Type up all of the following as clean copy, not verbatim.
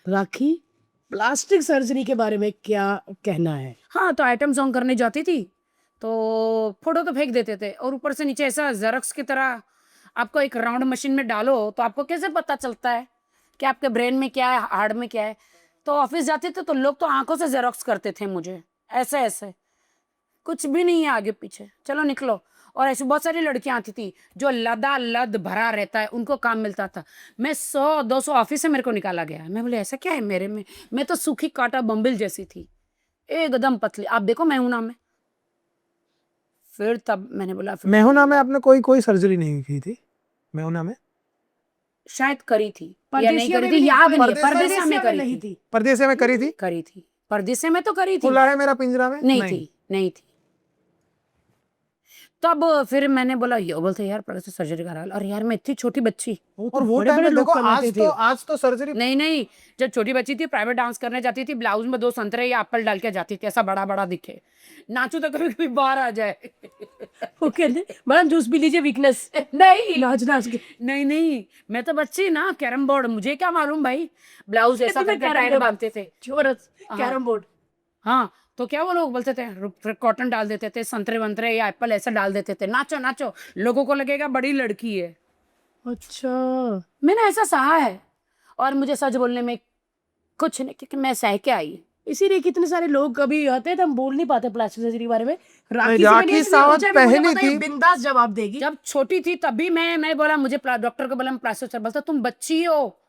राखी, plastic surgery के बारे में क्या कहना है? हाँ, तो आइटम सॉन्ग करने जाती थी, तो फोटो तो फेंक देते थे और ऊपर से नीचे ऐसा ज़ेरॉक्स की तरह आपको एक राउंड मशीन में डालो, तो आपको कैसे पता चलता है कि आपके ब्रेन में क्या है, हार्ट में क्या है? तो ऑफ़िस जाते थे, तो लोग तो आँखों से ज़ेरॉक्स करते थे मुझे, ऐसे-ऐसे। कुछ भी नहीं है आगे पीछे, चलो निकलो। और ऐसी बहुत सारी लड़कियां आती थी जो लदा-लद भरा रहता है, उनको काम मिलता था। मैं 100-200 ऑफिस से मेरे को निकाला गया। मैं बोली ऐसा क्या है मेरे में? मैं तो सूखी काटा बम्बिल जैसी थी, एकदम पतली। आप देखो मैं हूं ना मैं। फिर तब मैंने बोला फिर मेहुना में आपने कोई सर्जरी नहीं की थी? मेहुना में शायद करी थी या नहीं परदेसियों करी में थी, भी याद नहीं है। परदेसियों परदेसिया में में करी नहीं थी, थी। परदेसिया में करी थी? करी थी। परदेसिया में तो करी थी, खुला है मेरा पिंजरा में नहीं थी, नहीं थी। तब फिर मैंने बोला ये बोलते यार प्लास्टिक सर्जरी करा लो। और यार मैं इतनी छोटी बच्ची, और वो बड़े टाइम बड़े में लोग देखो, कराते थे। आज तो सर्जरी नहीं नहीं, जब छोटी बच्ची थी प्राइवेट डांस करने जाती थी, ब्लाउज में 2 संतरे या एप्पल डाल के जाती थी, ऐसा बड़ा बड़ा दिखे, नाचू तो कभी कभी बाहर आ जाए। वो कहते मैडम जूस पी लीजिए, वीकनेस नहीं नाच नाच के। नहीं नहीं, मैं तो बच्ची ना, कैरम बोर्ड मुझे क्या मालूम भाई, ब्लाउज ऐसा कहते थे करके कैरम टाइट बोर्ड। बांधते थे। चोरस हाँ कैरम बोर्ड। हाँ, तो क्या वो लोग बोलते थे, फिर कॉटन डाल देते थे, संतरे वंतरे या एप्पल ऐसा डाल देते थे, नाचो नाचो, लोगों को लगेगा बड़ी लड़की है। अच्छा, मैंने ऐसा सहा है, और मुझे सच बोलने में कुछ नहीं, क्योंकि मैं सह के आई। इसीलिए कितने सारे लोग कभी आते हैं तो हम बोल नहीं पाते प्लास्टिक सर्जरी के बारे में। राखी से राखी मैंने सावंत सोचा भी मुझे पहली पता है थी। बिंदास जवाब देगी। जब छोटी थी तभी मैं बोला, मुझे डॉक्टर को बोला मैं प्लास्टिक सर्जरी, बोलता तुम बच्ची हो,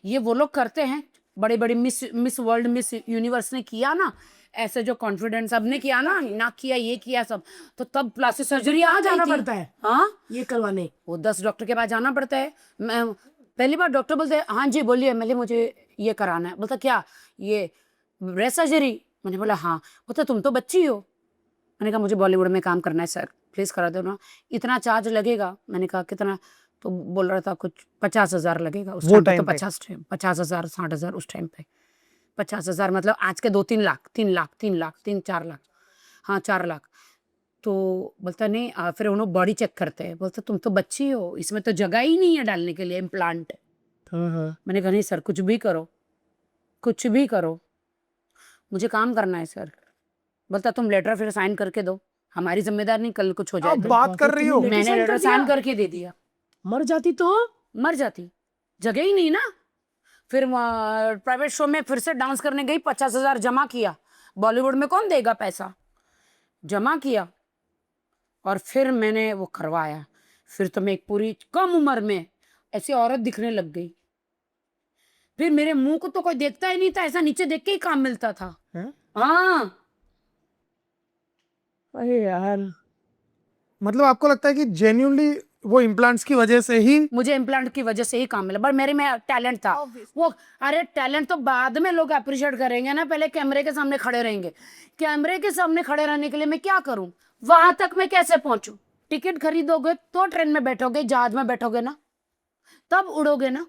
ये वो लोग करते हैं, बड़ी बड़ी मिस वर्ल्ड मिस यूनिवर्स ने किया ना, ऐसे जो कॉन्फिडेंस सबने किया ना किया, ये किया सब, तो तब प्लास्टिक सर्जरी आ जाना जाना पड़ता है हाँ, ये करवाने। वो 10 डॉक्टर के पास जाना पड़ता है। मैं पहली बार डॉक्टर बोलते हैं हाँ जी बोलिए, मैंने मुझे ये कराना है। बोलता क्या ये ब्रेस्ट सर्जरी? मैंने बोला हाँ। बोलता तुम तो बच्ची हो। मैंने कहा मुझे बॉलीवुड में काम करना है सर, प्लीज़ करा दो ना, इतना चार्ज लगेगा? मैंने कहा कितना? तो बोल रहा था कुछ 50,000 लगेगा उस वो टाइम पे, तो टाइम पे 50,000 60,000 उस टाइम पे। 50,000 मतलब आज के 2-3 लाख, 3 लाख, 3 लाख, 3-4 लाख, हाँ 4 लाख। तो बोलता नहीं फिर उन्होंने बॉडी चेक करते हैं। बोलता तुम तो बच्ची हो, इसमें तो जगह ही नहीं है डालने के लिए इम्प्लांट। हाँ। मैंने कहा नहीं सर, कुछ भी करो, कुछ भी करो, मुझे काम करना है सर। बोलता तुम लेटर फिर साइन करके दो, हमारी जिम्मेदारी नहीं, कल कुछ हो जाए आप तो। बात कर रही हो? लेटर मैंने साइन कर लेटर दिया? साइन करके दे दिया। मर जाती तो? मर जाती, जगह ही नहीं ना। फिर प्राइवेट शो में फिर से डांस करने गई, 50,000 जमा किया। बॉलीवुड में कौन देगा पैसा? जमा किया और फिर मैंने वो करवाया। फिर तो मैं एक पूरी कम उम्र में ऐसी औरत दिखने लग गई। फिर मेरे मुंह को तो कोई देखता ही नहीं था, ऐसा नीचे देख के ही काम मिलता था। हैं? हाँ, अरे यार, मतलब आपको लगता है कि जेन्युइनली वो इम्प्लांट्स की वजह से ही? मुझे इम्प्लांट की वजह से ही काम मिला, बट मेरे में टैलेंट था। वो अरे टैलेंट तो बाद में लोग अप्रिशिएट करेंगे ना, पहले कैमरे के सामने खड़े रहेंगे। कैमरे के सामने खड़े रहने के लिए मैं क्या करूं? वहां तक मैं कैसे पहुंचूं? टिकट खरीदोगे तो ट्रेन में बैठोगे, जहाज में बैठोगे ना, तब उड़ोगे ना।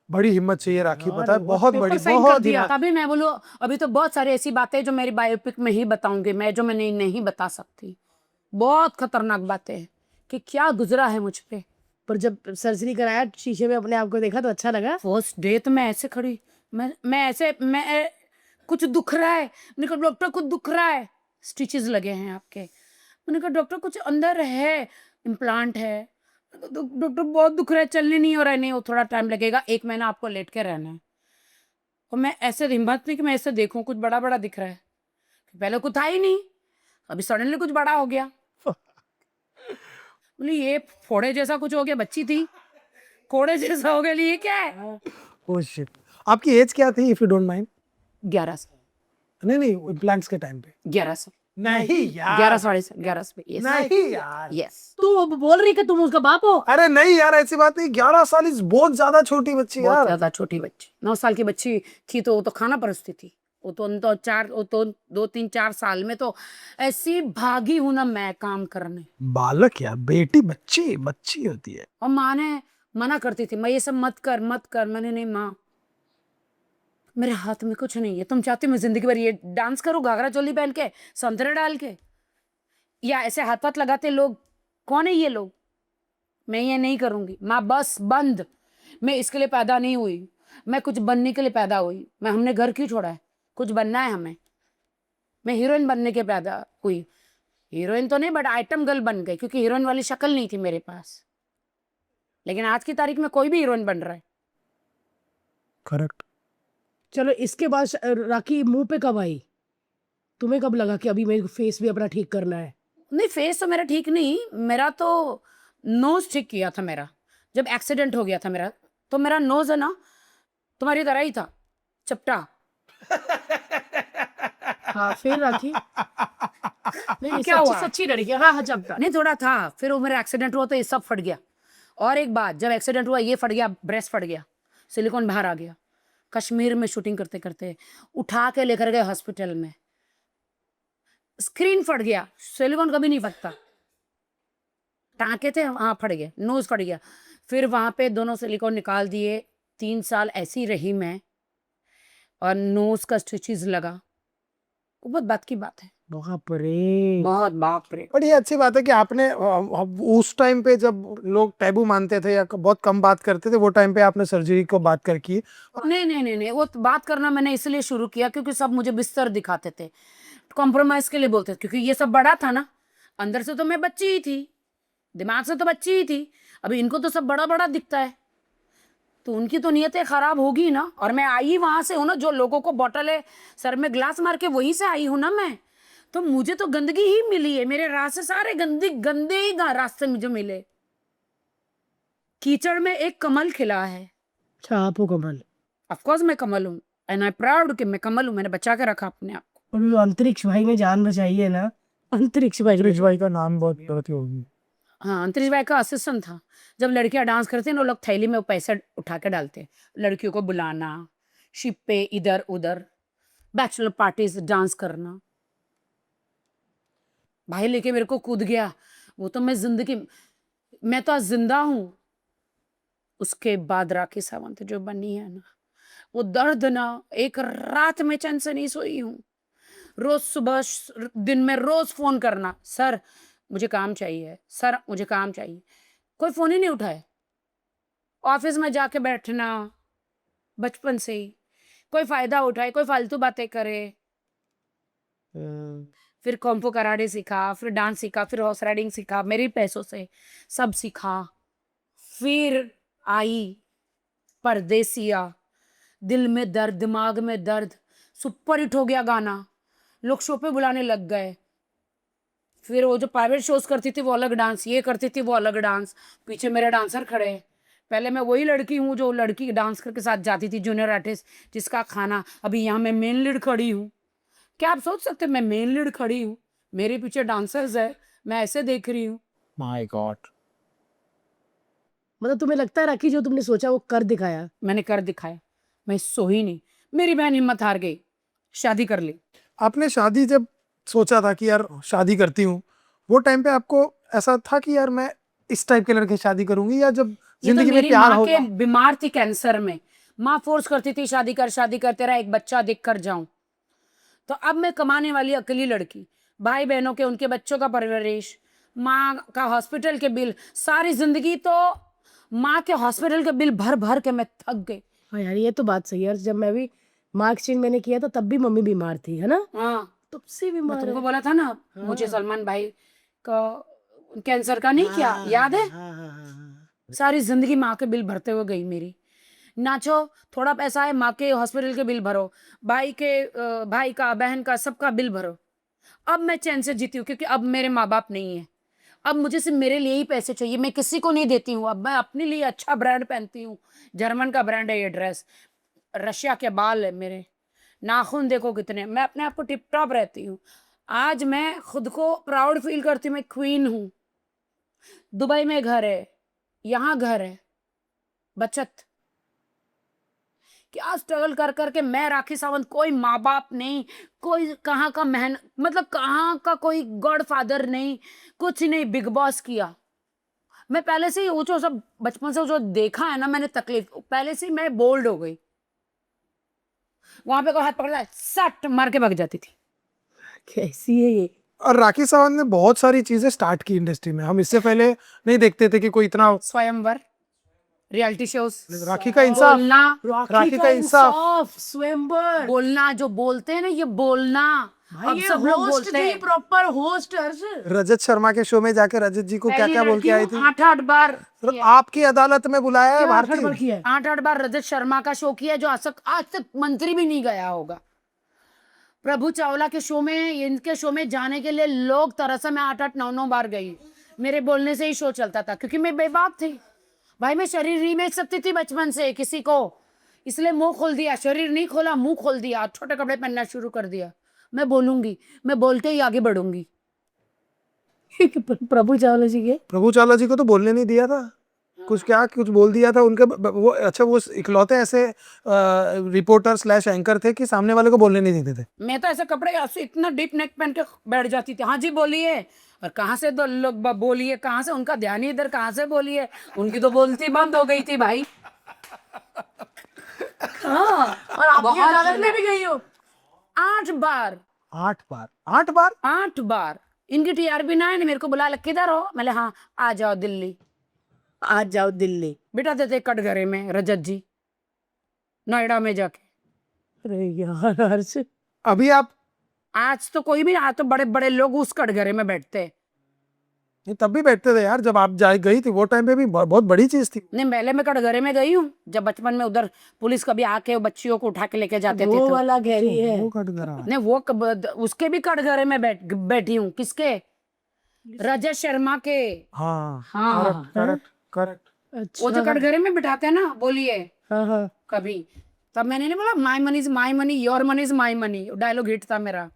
बड़ी हिम्मत चाहिए राखी, यार, पता है, वो बहुत पेपर बड़ी, साइन कर बहुत दिया। हिम्मत। तभी मैं बोलूं, अभी तो बहुत सारी ऐसी बातें जो मेरी बायोपिक में ही बताऊंगी मैं, जो मैं नहीं बता सकती। बहुत खतरनाक बातें हैं कि क्या गुजरा है मुझ पे। पर जब सर्जरी कराया शीशे में अपने आप को देखा तो अच्छा लगा? फर्स्ट डे तो मैं ऐसे खड़ी, मैं कुछ दुख रहा है। मैंने कहा डॉक्टर कुछ दुख रहा है, स्टिचेस लगे हैं आपके। मैंने कहा डॉक्टर कुछ अंदर है, इम्प्लांट है। डॉक्टर बहुत दुख रहा है, चलने नहीं हो रहा है। नहीं, वो थोड़ा टाइम लगेगा, 1 महीना आपको लेट के रहना है। और मैं ऐसे हिम्मत नहीं कि मैं ऐसे देखूं कुछ बड़ा बड़ा दिख रहा है, पहले कुछ था ही नहीं, अभी सडनली कुछ बड़ा हो गया। बोली ये फोड़े जैसा कुछ हो गया, बच्ची थी कोड़े जैसा हो गया, ये क्या है? Oh shit. आपकी एज क्या थी, इफ यू डोंट माइंड? 11 साल, नहीं नहीं, इम्प्लांट्स के टाइम पे? 11 साल, नहीं यार, 11 साढ़े 11 पे, यस नहीं यार। यस। तू अब बोल रही कि तुम उसका बाप हो? अरे नहीं यार, ऐसी बात नहीं, 11 साल इज बहुत ज्यादा छोटी बच्ची बहुत यार। ज्यादा छोटी बच्ची, 9 साल की बच्ची थी, तो वो तो खाना परसती थी। वो तो 2-3-4 साल में तो ऐसी भागी हूं ना मैं काम करने। बालक यार, बेटी बच्ची बच्ची होती है। और माँ ने मना करती थी, मैं ये सब मत कर मत कर। मैंने नहीं माँ, मेरे हाथ में कुछ नहीं है, तुम चाहती हो मैं जिंदगी भर ये डांस करूँ घाघरा चोली पहन के, संतरे डाल के, या ऐसे हाथ हाथ लगाते लोग, कौन है ये लोग? मैं ये नहीं करूंगी माँ, बस बंद। मैं इसके लिए पैदा नहीं हुई। मैं कुछ बनने के लिए पैदा हुई। हमने घर क्यों छोड़ा है? कुछ बनना है हमें। मैं हीरोइन बनने के पैदा हुई। हीरोइन तो नहीं बट आइटम गर्ल बन गई, क्योंकि हीरोइन वाली शक्ल नहीं थी मेरे पास। लेकिन आज की तारीख में कोई भी हीरोइन बन रहा है। करेक्ट। चलो इसके बाद राखी मुंह पे कब आई? तुम्हें कब लगा कि अभी मेरे फेस भी अपना ठीक करना है? नहीं, फेस तो मेरा ठीक नहीं, मेरा तो नोज ठीक किया था मेरा। जब एक्सीडेंट हो गया था मेरा, तो मेरा नोज है ना तुम्हारी तरह ही था, चपटा। हाँ फिर राखी नहीं क्या सच्ची हुआ? सच्ची लड़की हाँ हाँ जब नहीं, थोड़ा था। फिर वो मेरा एक्सीडेंट हुआ तो ये सब फट गया। और एक बात, जब एक्सीडेंट हुआ ये फट गया, ब्रेस्ट फट गया, सिलिकॉन बाहर आ गया। कश्मीर में शूटिंग करते करते उठा के लेकर गए हॉस्पिटल में, स्क्रीन फट गया। सिलिकॉन कभी नहीं फटता। टाँके थे वहाँ फट गए, नोज फट गया। फिर वहाँ पे दोनों सिलिकॉन निकाल दिए। 3 साल ऐसी रही मैं, और नोज का स्टिचेस लगा। वो बहुत बात की बात है, बाप रे। बहुत बाप रे। बट ये अच्छी बात है कि आपने उस टाइम पे जब लोग टैबू मानते थे या बहुत कम बात करते थे, वो टाइम पे आपने सर्जरी को बात कर की। नहीं नहीं नहीं नहीं, वो तो बात करना मैंने इसलिए शुरू किया क्योंकि सब मुझे बिस्तर दिखाते थे, कॉम्प्रोमाइज के लिए बोलते थे, क्योंकि ये सब बड़ा था ना। अंदर से तो मैं बच्ची ही थी, दिमाग से तो बच्ची ही थी। अभी इनको तो सब बड़ा बड़ा दिखता है, तो उनकी तो नीयतें खराब होगी ना। और मैं आई वहां से हूँ ना, जो लोगों को बॉटल है सर में ग्लास मार के, वहीं से आई हूँ ना मैं। तो मुझे तो गंदगी ही मिली है, मेरे रास्ते सारे गंदे गंदे ही रास्ते मुझे मिले। कीचड़ में एक कमल खिला है। अच्छा आप हो कमल। ऑफकोर्स मैं कमल हूँ, एंड आई प्राउड कि मैं कमल हूँ। मैंने बचा के रखा अपने आप को। और वो अंतरिक्ष भाई ने जान बचाई है ना। अंतरिक्ष भाई रिच भाई का नाम बहुत गलती होगी। हाँ, अंतरिक्ष भाई का असिस्टेंट था। जब लड़कियां डांस करती हैं ना, वो लोग थैली में वो पैसे उठा के डालते, लड़कियों को बुलाना, शिप पे इधर उधर, बैचलर पार्टीज, डांस करना। भाई लेके मेरे को कूद गया। वो तो मैं तो आज जिंदा हूं। उसके बाद राखी सावंत जो बनी है ना, वो दर्द ना, एक रात में चैन से नहीं सोई हूं। रोज सुबह दिन में रोज फोन करना, सर मुझे काम चाहिए, सर मुझे काम चाहिए। कोई फोन ही नहीं उठाए। ऑफिस में जाके बैठना, बचपन से ही कोई फायदा उठाए, कोई फालतू बातें करे। फिर कॉम्पो कराटे सीखा, फिर डांस सीखा, फिर हॉर्स राइडिंग सीखा, मेरे पैसों से सब सीखा। फिर आई परदेसिया, दिल में दर्द, दिमाग में दर्द, सुपर हिट हो गया गाना, लोग शो पे बुलाने लग गए। फिर वो जो प्राइवेट शोज करती थी वो अलग डांस, ये करती थी वो अलग डांस, पीछे मेरे डांसर खड़े। पहले मैं वही लड़की हूँ जो लड़की डांस करके साथ जाती थी, जूनियर आर्टिस्ट जिसका खाना। अभी यहाँ मैं मेन लीड खड़ी हूँ। क्या आप सोच सकते, मैं मेन लीड खड़ी हूँ, मेरे पीछे डांसर्स है, मैं ऐसे देख रही हूँ। My God. मतलब तुम्हें लगता है राखी जो तुमने सोचा वो कर दिखाया? मैंने कर दिखाया। मैं सोई नहीं। मेरी बहन हिम्मत हार गई, शादी कर ली। आपने शादी जब सोचा था कि यार शादी करती हूँ, वो टाइम पे आपको ऐसा था कि यार मैं इस टाइप के लड़के शादी करूंगी, या जब ये तो जिंदगी में मेरी प्यार माँ होगा? के बीमार थी कैंसर में, माँ फोर्स करती थी शादी कर तेरा एक बच्चा दिख कर जाऊं। तो अब मैं कमाने वाली अकेली लड़की, भाई बहनों के उनके बच्चों का परवरिश, माँ का हॉस्पिटल के बिल, सारी जिंदगी तो माँ के हॉस्पिटल के बिल भर भर के मैं थक गई। हाँ यार ये तो बात सही है। जब मैं भी मार्क एक्सचेंज मैंने किया था तब भी मम्मी बीमार थी है ना। हाँ, तब से मैं बीमार तुमको है। बोला था ना, मुझे सलमान भाई का कैंसर का नहीं किया, याद है? हाँ हाँ हाँ। सारी जिंदगी माँ के बिल भरते हुए गई मेरी। नाचो, थोड़ा पैसा है, माँ के हॉस्पिटल के बिल भरो, भाई का, बहन का, सबका बिल भरो। अब मैं चैन से जीती हूँ, क्योंकि अब मेरे माँ बाप नहीं है। अब मुझे सिर्फ मेरे लिए ही पैसे चाहिए, मैं किसी को नहीं देती हूँ। अब मैं अपने लिए अच्छा ब्रांड पहनती हूँ। जर्मन का ब्रांड है ये ड्रेस, रशिया के बाल है मेरे, नाखून देखो कितने, मैं अपने आप को टिप टॉप रहती हूँ। आज मैं खुद को प्राउड फील करती हूँ, मैं क्वीन हूँ। दुबई में घर है, यहाँ घर है, बचत। क्या स्ट्रगल कर करके मैं राखी सावंत, कोई माँ बाप नहीं, कोई कहाँ का मतलब कहाँ का कोई गॉड फादर नहीं, कुछ नहीं, बिग बॉस किया। मैं पहले से ही वो जो सब बचपन से जो देखा है ना मैंने तकलीफ, पहले से ही मैं बोल्ड हो गई। वहां पे कोई हाथ पकड़ता है, सट मार के भाग जाती थी। कैसी है ये? और राखी सावंत ने बहुत सारी चीजें स्टार्ट की इंडस्ट्री में, हम इससे पहले नहीं देखते थे कि कोई इतना। स्वयंवर, रियलिटी शोज, राखी का इंसाफ, बोलना, राखी का इंसाफ। स्वयंवर बोलना जो बोलते हैं ना, ये बोलना भाई, अब ये सब लोग होस्ट बोलते थी, हैं। प्रॉपर होस्ट हर्ष। रजत शर्मा के शो में जाके रजत जी को क्या क्या बोल के आई थी? 8-8 बार तो आपकी अदालत में बुलाया है क्या भारती? खड़बड़ किया है? 8-8 बार रजत शर्मा का शो किया, जो आज तक मंत्री भी नहीं गया होगा। प्रभु चावला के शो में, इनके शो में जाने के लिए लोग तरस, मैं 8-8 9-9 बार गई। मेरे बोलने से ही शो चलता था, क्योंकि मैं बेबाक थी भाई। मैं शरीर नहीं बेच सकती थी बचपन से किसी को, इसलिए मुंह खोल दिया। शरीर नहीं खोला, मुंह खोल दिया, छोटे कपड़े पहनना शुरू कर दिया। मैं बोलूंगी, मैं बोलते ही आगे बढ़ूंगी। प्रभु चावला जी के प्रभु चावला जी को तो बोलने नहीं दिया था, कुछ बोल दिया था उनके वो। अच्छा, वो इकलौते ऐसे रिपोर्टर स्लैश एंकर थे कि सामने वाले को बोलने नहीं देते थे। मैं तो ऐसे कपड़े ऐसे इतना डीप नेक पहन के बैठ जाती थी। हाँ जी बोलिए, और कहाँ से दो लोग बोलिए, कहाँ से, उनका ध्यान ही इधर, कहाँ से बोलिए, उनकी तो बोलती बंद हो गई थी भाई। हाँ, और आप अदालत में भी गई हो? 8 बार 8 बार 8 बार 8 बार इनकी टीआरपी ना है, मेरे को बुला, किधर हो? मैंने हाँ, आ जाओ दिल्ली। आज जाओ दिल्ली। बिठा देते कटघरे में रजत जी, नोएडा में जाके। अरे यार हर्ष, अभी आप आज तो कोई भी, आज तो बड़े बड़े लोग उस कटघरे में बैठते। ये तब भी बैठते थे यार, जब आप गई थी वो टाइम पे भी बहुत बड़ी चीज थी। नहीं, पहले मैं कटघरे में गई हूँ, जब बचपन में उधर पुलिस कभी आके बच्चियों को उठा के लेके जाते थे वो तो। वाला कह रही है। वो कटघरा। नहीं, उसके भी कटघरे में बैठी हूँ। किसके? रजत शर्मा के। हाँ, हाँ, करेक्ट करेक्ट। अच्छा, वो जो कटघरे में बिठाते हैं ना, बोलिए हाँ हाँ। कभी, तब मैंने नहीं बोला my money is my money, your money is my money, dialogue hit था मेरा।